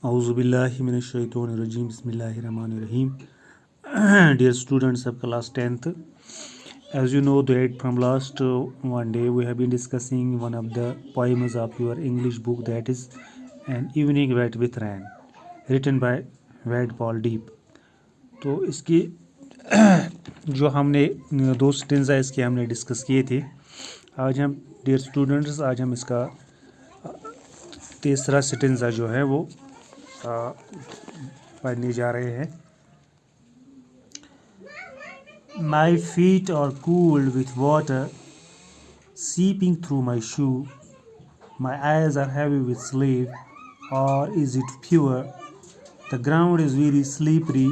Auzubillahiminash-shaytonir-rajim. Bismillahir-rahmanir-rahim. Dear students of class 10th, as you know that from last one day we have been discussing one of the poems of your English book, that is An Evening Wet with Rain, written by Wade Paul Deep. तो इसकी जो हमने दो stanza इसके हमने discuss किए थे. आज हम डियर स्टूडेंट्स आज हम इसका तीसरा स्टेंजा जो है वो पढ़ने जा रहे हैं. My feet are cooled with water seeping through my shoe. My eyes are heavy with sleep, or is it pure? The ground is very slippery.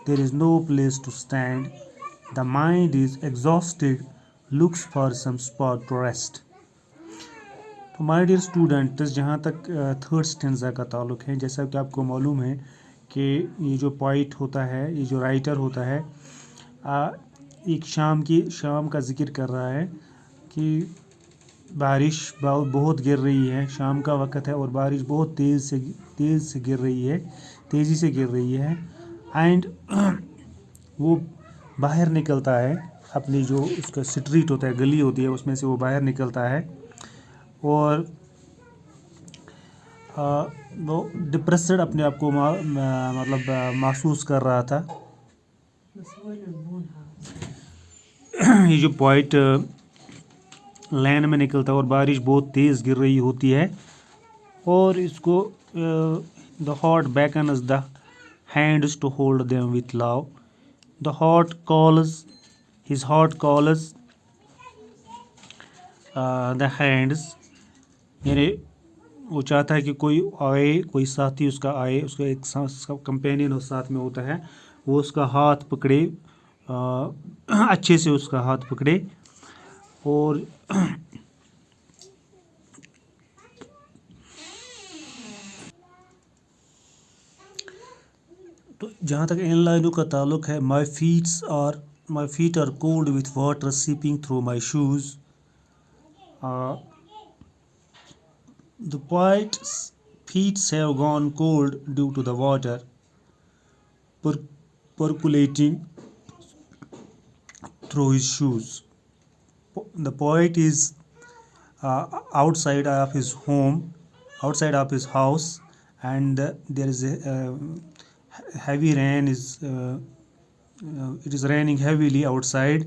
There is no place to stand. The mind is exhausted, looks for some spot to rest. तो my dear students, जहाँ तक third stanza का ताल्लुक है, जैसा कि आपको मालूम है कि ये जो पोइट होता है, ये जो राइटर होता है, एक शाम का जिक्र कर रहा है कि बारिश बहुत गिर रही है, शाम का वक़्त है और बारिश बहुत तेज़ी से गिर रही है. एंड वो बाहर निकलता है, अपनी जो उसका स्ट्रीट होता है, गली होती है, उसमें से वो बाहर निकलता है और वो डिप्रेस्ड अपने आप को महसूस कर रहा था. ये जो पॉइंट लैंड में निकलता है और बारिश बहुत तेज़ गिर रही होती है और इसको the heart beckons the hands to hold them with love. The heart calls the hands, यानी वो चाहता है कि कोई साथी उसका आए, उसका एक कंपेनियन और साथ में होता है, वो उसका हाथ पकड़े, अच्छे से उसका हाथ पकड़े. और तो जहाँ तक इन लाइनों का ताल्लुक है, my feet are cold with water seeping through my shoes. The poet's feet have gone cold due to the water percolating through his shoes. The poet is outside of his house, and there is a heavy rain. It is raining heavily outside,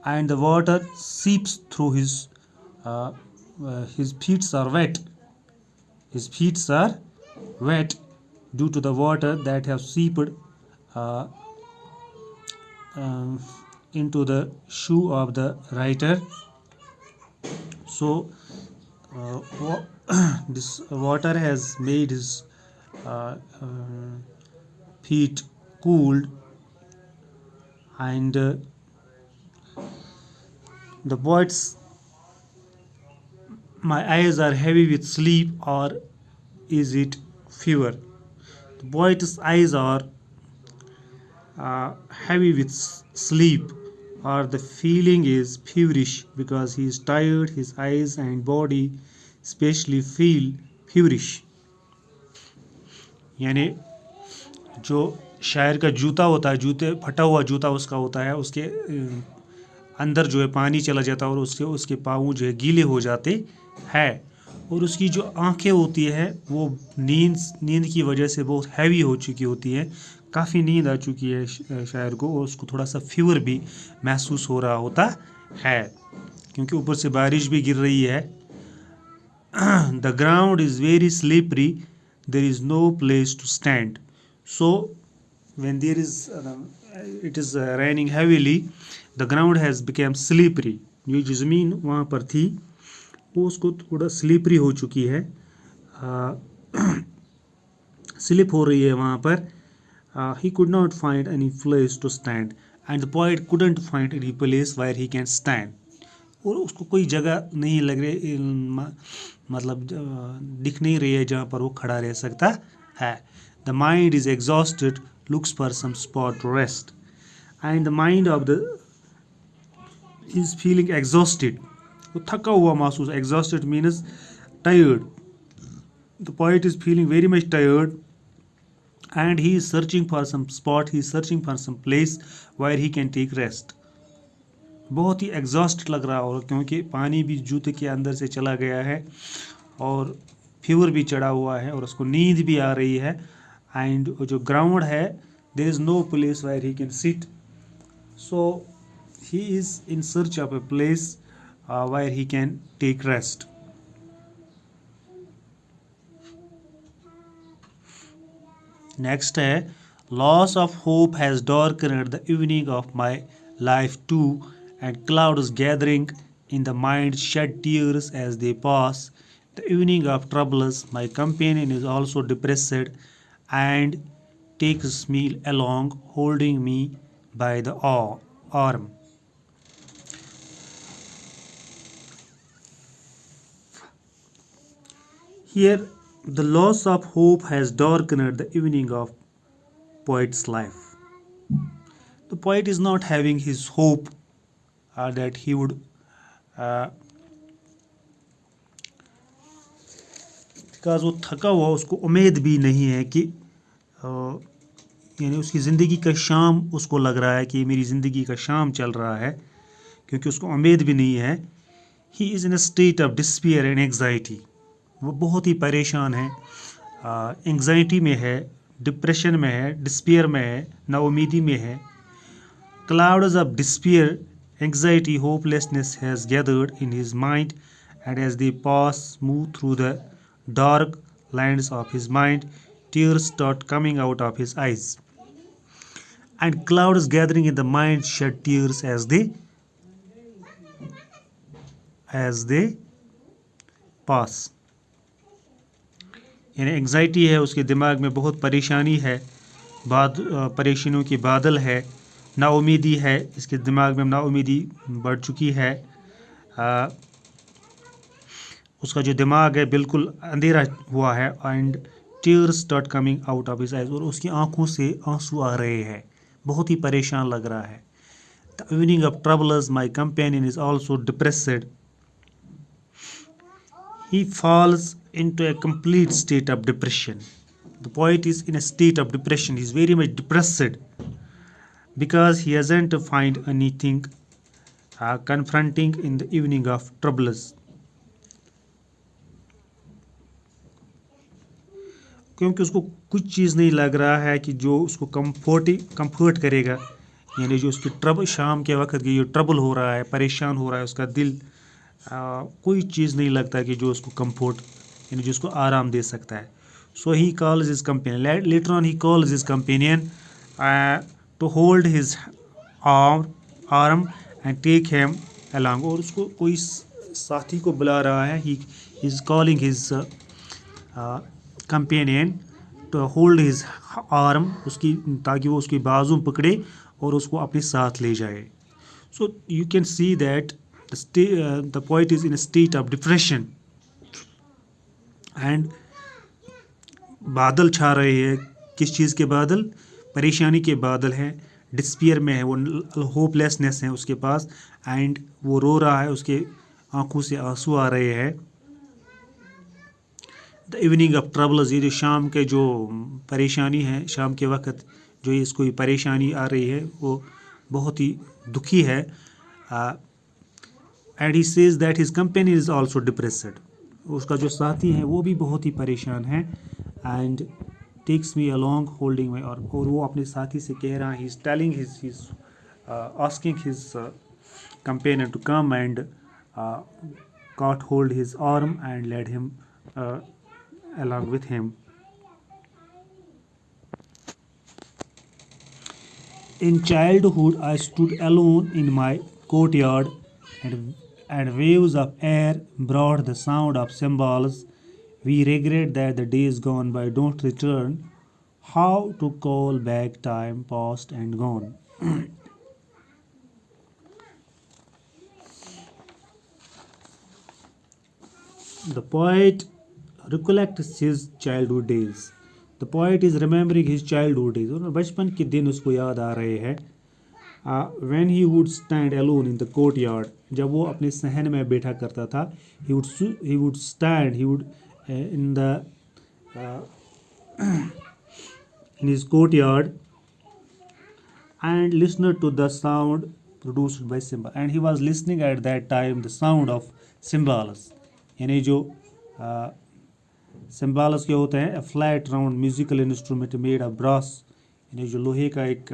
and the water seeps through his feet are wet. His feet are wet due to the water that have seeped into the shoe of the writer. So this water has made his feet cooled, and the poet's my eyes are heavy with sleep, or is it fever? The poet's eyes are heavy with sleep, or the feeling is feverish because he is tired. His eyes and body especially feel feverish. यानी जो शायर का जूता होता है, फटा हुआ जूता उसका होता है, उसके अंदर जो है पानी चला जाता है और उसके पाँव जो है गीले हो जाते है, और उसकी जो आंखें होती है वो नींद की वजह से बहुत हैवी हो चुकी होती है, काफ़ी नींद आ चुकी है शायर को, और उसको थोड़ा सा फीवर भी महसूस हो रहा होता है क्योंकि ऊपर से बारिश भी गिर रही है. The ground is very slippery, there is no place to stand. So when it is raining heavily, the ground has become slippery. ये जो ज़मीन वहाँ पर थी वो उसको थोड़ा स्लिपरी हो चुकी है, स्लिप हो रही है वहाँ पर. He could not find any place to stand, and the poet couldn't find any place where he can stand. और उसको कोई जगह नहीं लग रही, मतलब दिख नहीं रही है जहाँ पर वो खड़ा रह सकता है. The mind is exhausted, looks for some spot to rest, and the mind of the is feeling exhausted. वो थका हुआ महसूस, exhausted means tired. The poet is feeling very much tired and he is searching for some spot, he is searching for some place where he can take rest. बहुत ही exhaust लग रहा होगा क्योंकि पानी भी जूते के अंदर से चला गया है और फीवर भी चढ़ा हुआ है और उसको नींद भी आ रही है. एंड जो ग्राउंड है, there is no place where he can sit, so he is in search of a place where he can take rest. Next है, loss of hope has darkened the evening of my life too and clouds gathering in the mind shed tears as they pass. The evening of troubles, my companion is also depressed and takes me along, holding me by the arm. Here, the loss of hope has darkened the evening of poet's life. The poet is not having his hope that he would because वो थका हुआ, उसको उम्मीद भी नहीं है कि यानी उसकी ज़िंदगी का शाम उसको लग रहा है कि मेरी ज़िंदगी का शाम चल रहा है, क्योंकि उसको उम्मीद भी नहीं है. He is in a state of despair and anxiety. वो बहुत ही परेशान है, एंग्जाइटी में है, डिप्रेशन में है, डिस्पियर में है, नाउमीदी में है. Clouds of despair, anxiety, hopelessness has gathered in his mind, and as they pass, move through the dark lands of his mind, tears start coming out of his eyes. And clouds gathering in the mind shed tears as they pass. यानी anxiety है, उसके दिमाग में बहुत परेशानी है, परेशानियों की बादल है, नाउमीदी है, इसके दिमाग में नाउमीदी बढ़ चुकी है. उसका जो दिमाग है बिल्कुल अंधेरा हुआ है. And tears start coming out of his eyes, और उसकी आंखों से आंसू आ रहे हैं, बहुत ही परेशान लग रहा है. The evening of troubles, my companion is also depressed. He falls into a complete state of depression. The poet is in a state of depression. He is very much depressed because he hasn't find anything confronting in the evening of troubles. क्योंकि उसको कुछ चीज़ नहीं लग रहा है कि जो उसको कंफर्ट करेगा, यानी जो उसकी ट्रबल, शाम के वक्त की जो ट्रबल हो रहा है, परेशान हो रहा है उसका दिल, कोई चीज़ नहीं लगता कि जो उसको कंफर्ट, यानी जो उसको आराम दे सकता है. So he calls his companion, later on he calls his companion to hold his arm and take him along. और उसको कोई साथी को बुला रहा है. He is calling his companion to hold his arm, उसकी, ताकि वो उसकी बाजू पकड़े और उसको अपने साथ ले जाए. So you can see that the poet is in a state of depression. And बादल छा रहे हैं, किस चीज़ के बादल? परेशानी के बादल हैं, डिस्पियर में है, वो होपलेसनेस है उसके पास, एंड वो रो रहा है, उसके आंखों से आंसू आ रहे हैं. द इवनिंग ऑफ ट्रबल्स, ये जो शाम के जो परेशानी है, शाम के वक्त जो इसको परेशानी आ रही है, वो बहुत ही दुखी है. And he says that his companion is also depressed. उसका जो साथी है वो भी बहुत ही परेशान है. And takes me along holding my, और वो अपने साथी से कह रहा है, he is telling his asking his companion to come and caught hold his arm and led him along with him. In childhood, I stood alone in my courtyard, and waves of air brought the sound of cymbals. We regret that the days gone by don't return. How to call back time past and gone? The poet recollects his childhood days. The poet is remembering his childhood days. और बचपन के दिन उसको याद आ रहे हैं. When he would stand alone in the courtyard, जब वो अपने सहन में बैठा करता था, he would stand, he would in in his courtyard and listened to the sound produced by cymbal. And he was listening at that time the sound of cymbals. यानी जो cymbals क्या होते हैं, a flat round musical instrument made of brass, यानी जो लोहे का एक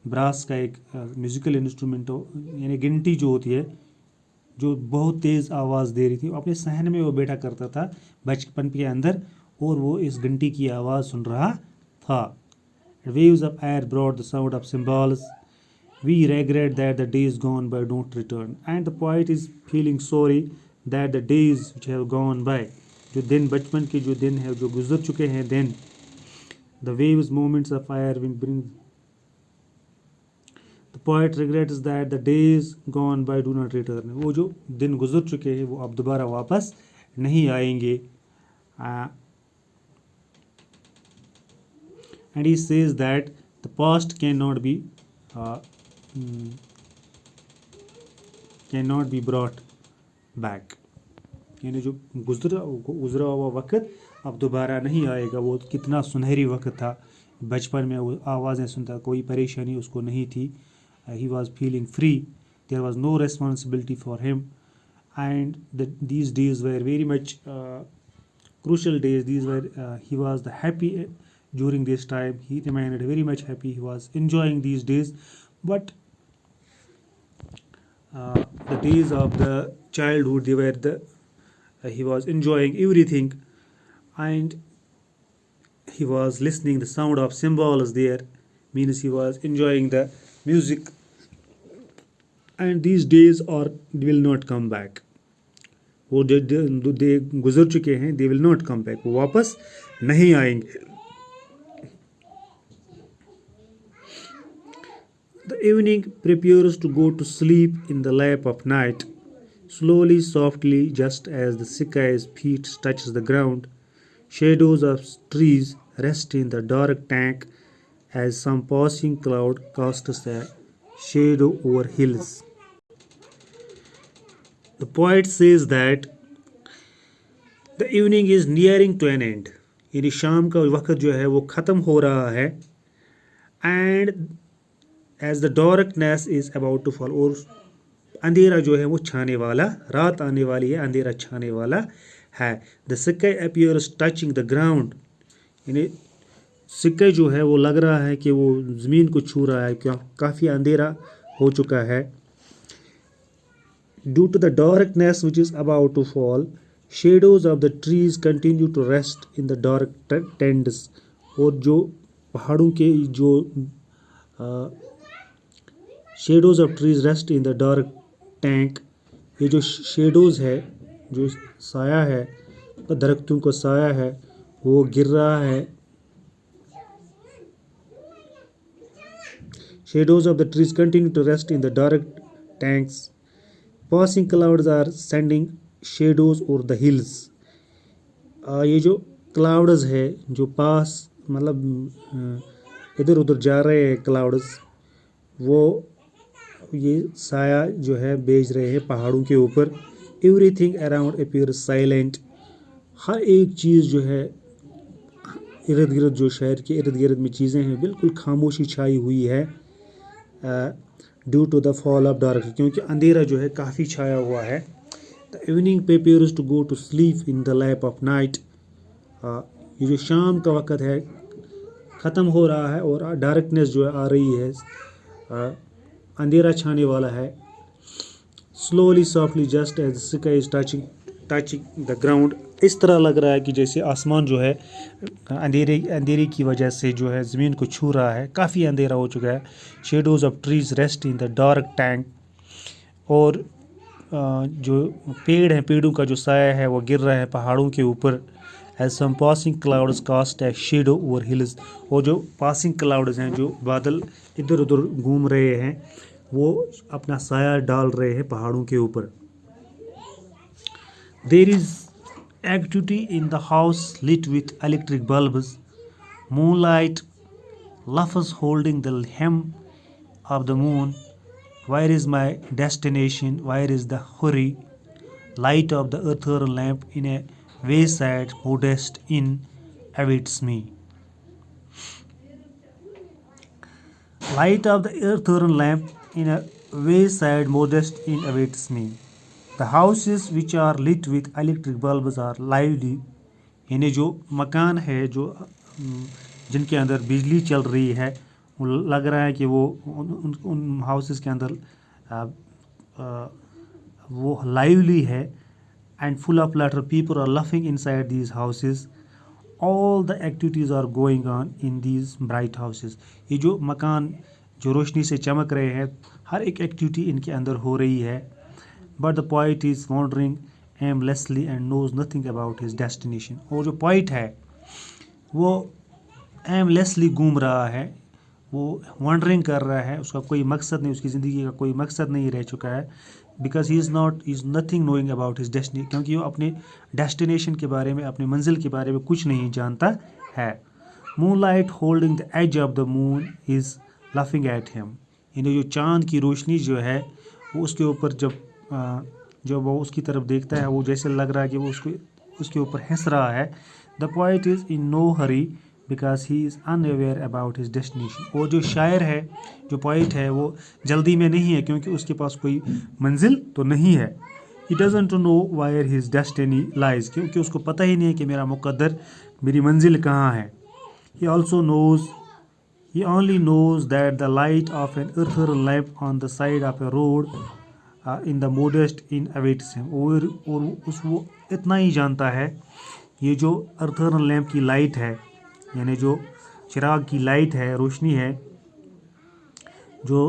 ब्रास का एक म्यूजिकल इंस्ट्रूमेंट हो, यानी घंटी जो होती है जो बहुत तेज़ आवाज़ दे रही थी। अपने सहन में वो बैठा करता था बचपन के अंदर और वो इस घंटी की आवाज़ सुन रहा था। Waves of air brought the sound of cymbals. We regret that the days gone by don't return. And the poet is feeling sorry that the days which have gone by, जो दिन बचपन के जो दिन है जो गुजर चुके हैं दिन, the waves moments of air will bring. The poet regrets that the days gone by do not return. वो जो दिन गुजर चुके हैं वो अब दोबारा वापस नहीं आएंगे. And he says that the past cannot be brought back. यानी जो गुजरा हुआ वक्त अब दोबारा नहीं आएगा. वो कितना सुनहरी वक्त था, बचपन में वो आवाज़ें सुनता, कोई परेशानी उसको नहीं थी. He was feeling free. There was no responsibility for him. And these days were very much crucial days. These were he was the happy during this time. He remained very much happy. He was enjoying these days. But the days of the childhood, they were he was enjoying everything, and he was listening the sound of cymbals there, means he was enjoying the music. And these days will not come back. वो दे गुजर चुके हैं, they will not come back. वो वापस नहीं आएंगे. The evening prepares to go to sleep in the lap of night. Slowly, softly, just as the sky's feet touches the ground, shadows of trees rest in the dark tank as some passing cloud casts a shadow over hills. The poet says that the evening is nearing to an end. यानी शाम का वक्त जो है वो ख़त्म हो रहा है. And as the darkness is about to fall, और अंधेरा जो है वो छाने वाला, रात आने वाली है, अंधेरा छाने वाला है. The sky appears touching the ground. यानी स्काई जो है वो लग रहा है कि वो ज़मीन को छू रहा है, क्या काफ़ी अंधेरा हो चुका है. Due to the darkness which is about to fall, shadows of the trees continue to rest in the dark tents. और जो पहाड़ों के जो shadows of trees rest in the dark tank, ये जो shadows है, जो साया है, दरख्तों को साया है, वो गिर रहा है. Shadows of the trees continue to rest in the dark tanks. Passing clouds are sending shadows over the hills. ये जो clouds है जो पास मतलब इधर उधर जा रहे हैं clouds, वो ये साया जो है भेज रहे हैं पहाड़ों के ऊपर. Everything around appears silent. हर एक चीज़ जो है इर्द गिर्द, जो शहर के इर्द गिर्द में चीज़ें हैं, बिल्कुल खामोशी छाई हुई है. Due to the fall of dark, क्योंकि अंधेरा जो है काफ़ी छाया हुआ है. The evening prepares to go to sleep in the lap of night. ये जो शाम का वक्त है ख़त्म हो रहा है और डार्कनेस जो है आ रही है, अंधेरा छाने वाला है. Slowly softly just as the sky is touching the ground. इस तरह लग रहा है कि जैसे आसमान जो है अंधेरे की वजह से जो है ज़मीन को छू रहा है, काफ़ी अंधेरा हो चुका है. Shadows of trees rest in the dark tank. और जो पेड़ हैं, पेड़ों का जो साया है वो गिर रहा है पहाड़ों के ऊपर. As some passing clouds cast a shadow over hills. और जो पासिंग क्लाउड्स हैं, जो बादल इधर उधर घूम रहे हैं, वो अपना साया डाल रहे हैं पहाड़ों के ऊपर. There is activity in the house lit with electric bulbs. Moonlight laughs holding the hem of the moon. Where is my destination? Where is the hurry? Light of the earthen lamp in a wayside modest inn awaits me. Light of the earthen lamp in a wayside modest in awaits me. The houses which are lit with electric bulbs are lively. यानी जो मकान है जो जिनके अंदर बिजली चल रही है वो लग रहा है कि वो उन हाउसेस के अंदर वो लाइवली है and full of laughter people are laughing inside these houses all the activities are going on in these bright houses. ये जो मकान जो रोशनी से चमक रहे हैं हर एक एक्टिविटी इनके अंदर हो रही है. But the poet is wandering aimlessly and knows nothing about his destination. और जो पॉइट है वो एमलेसली घूम रहा है, वो वॉन्डरिंग कर रहा है, उसका कोई मकसद नहीं, उसकी ज़िंदगी का कोई मकसद नहीं रह चुका है. Because he is nothing knowing about his destiny, क्योंकि वो अपने डेस्टिनेशन के बारे में अपनी मंजिल के बारे में कुछ नहीं जानता है. Moonlight holding the edge of the moon is laughing at him. यानी जो चाँद की रोशनी जो है वो उसके ऊपर जब वो उसकी तरफ देखता है वो जैसे लग रहा है कि वो उसके ऊपर हंस रहा है. The poet is in no hurry because he is unaware about his destination. और जो शायर है जो पॉइट है वो जल्दी में नहीं है क्योंकि उसके पास कोई मंजिल तो नहीं है. He doesn't know wire his destiny lies, क्योंकि उसको पता ही नहीं है कि मेरा मुकद्दर मेरी मंजिल कहाँ है. He only knows that the light of an earthen lamp on the side of a road in the modest inn awaits him. और वो इतना ही जानता है ये जो earthen लैम्प की लाइट है यानी जो चिराग की लाइट है रोशनी है जो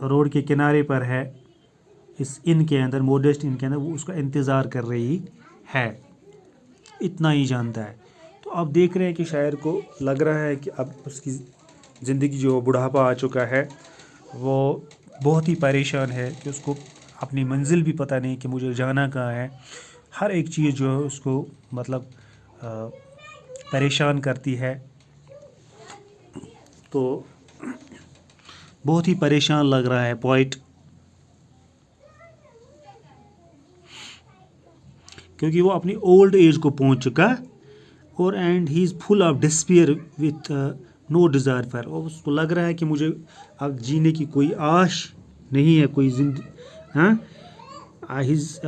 रोड के किनारे पर है इस इन के अंदर मोडेस्ट इन के अंदर वो उसका इंतज़ार कर रही है. इतना ही जानता है. तो आप देख रहे हैं कि शायर को लग रहा है कि अब उसकी ज़िंदगी जो बुढ़ापा आ चुका है वो बहुत ही परेशान है कि उसको अपनी मंजिल भी पता नहीं कि मुझे जाना कहाँ है. हर एक चीज़ जो है उसको मतलब परेशान करती है. तो बहुत ही परेशान लग रहा है पॉइट, क्योंकि वो अपनी ओल्ड एज को पहुंच चुका और and he is full of despair with no desire for. और उसको लग रहा है कि मुझे अब जीने की कोई आश नहीं है, कोई he is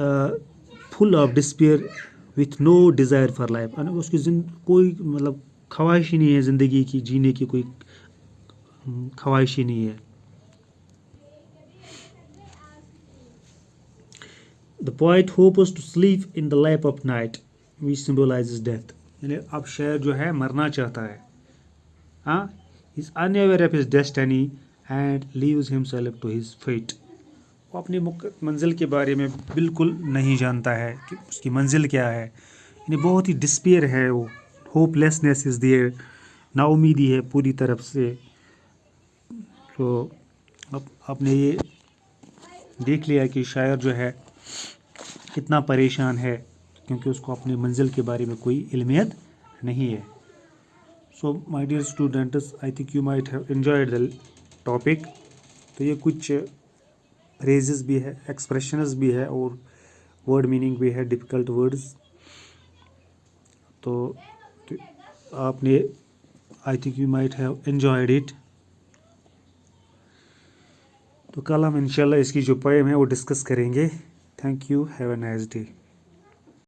full of despair with no desire for life. उसकी कोई मतलब ख्वाहिश ही नहीं है ज़िंदगी की, जीने की कोई ख्वाहिश ही नहीं है. The poet hopes to sleep in the lap of night, which symbolizes death. यानी अब शायर जो है मरना चाहता है. He is unaware of his destiny and leaves himself to his fate. वो अपनी मंजिल के बारे में बिल्कुल नहीं जानता है कि उसकी मंजिल क्या है. यानी बहुत ही डिस्पेयर है वो. होपलेसनेस इज़ देयर, नाउमीदी है पूरी तरफ से. तो अब आपने ये देख लिया कि शायर जो है कितना परेशान है क्योंकि उसको अपनी मंजिल के बारे में कोई इल्मियत नहीं है. So my dear students, I think you might have enjoyed the topic. तो ये कुछ फ्रेजेस भी है, एक्सप्रेशंस भी है और वर्ड मीनिंग भी है, डिफ़िकल्ट वर्ड्स. तो आपने आई think you might have enjoyed it. तो कल हम इंशाल्लाह इसकी जो पोएम है वो डिस्कस करेंगे. Thank you, have a nice day.